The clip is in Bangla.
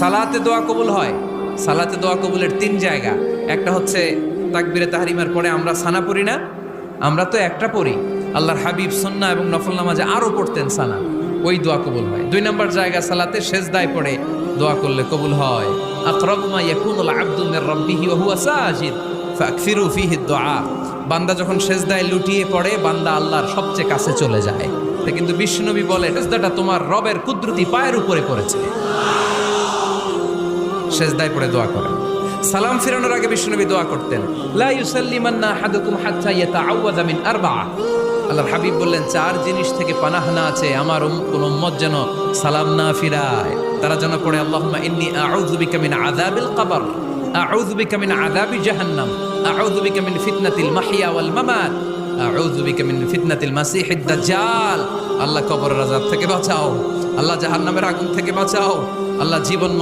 সালাতে দোয়া কবুল হয়। সালাতে দোয়া কবুলের 3 জায়গা। একটা হচ্ছে তাকবীরে তাহরিমার পরে আমরা সানা পড়ি না, আমরা তো একটা পড়ি। আল্লাহর হাবিব সুন্নাহ এবং নফল নামাজে আরো পড়তেন সানা, ওই দোয়া কবুল হয়। 2 নম্বর জায়গা সালাতে সেজদায় পড়ে দোয়া করলে কবুল হয়। আকরাবু মা ইয়াকুনুল আবদু মির রাব্বিহি ওয়া হুয়া সাজিদ ফাকসিরু ফিহি দুআ। বান্দা যখন সেজদায় লুটিয়ে পড়ে, বান্দা আল্লাহর সবচেয়ে কাছে চলে যায়। তা কিন্তু বিশ্বনবী বলে, সেজদাটা তোমার রবের কুদরতি পায়ের উপরে পড়েছে। সেজদায় পড়ে দোয়া করেন। সালাম ফিরানোর আগে বিশ্বনবী দোয়া করতেন, লা ইউসাল্লিমান্না আহাদুকুম হাত্তা ইয়াতাআওয়াযা মিন আরবাআ। আল্লাহর হাবিব বললেন, 4 জিনিস থেকে পানাহ না আছে আমার কোন উম্মত যেন সালাম না ফিরায়। তারা যেন পড়ে, আল্লাহুম্মা ইন্নী আউযু বিকা মিন আযাবিল কবর, আউযু বিকা মিন আযাবি জাহান্নাম, আউযু বিকা মিন ফিতনাতিল মাহইয়া ওয়াল মামাত, আউযু বিকা মিন ফিতনাতিল মাসিহিদ দাজ্জাল। আল্লাহ কবরের আযাব থেকে বাঁচাও, আল্লাহ জাহান্নামের আগুন থেকে বাঁচাও, আল্লাহ জীবন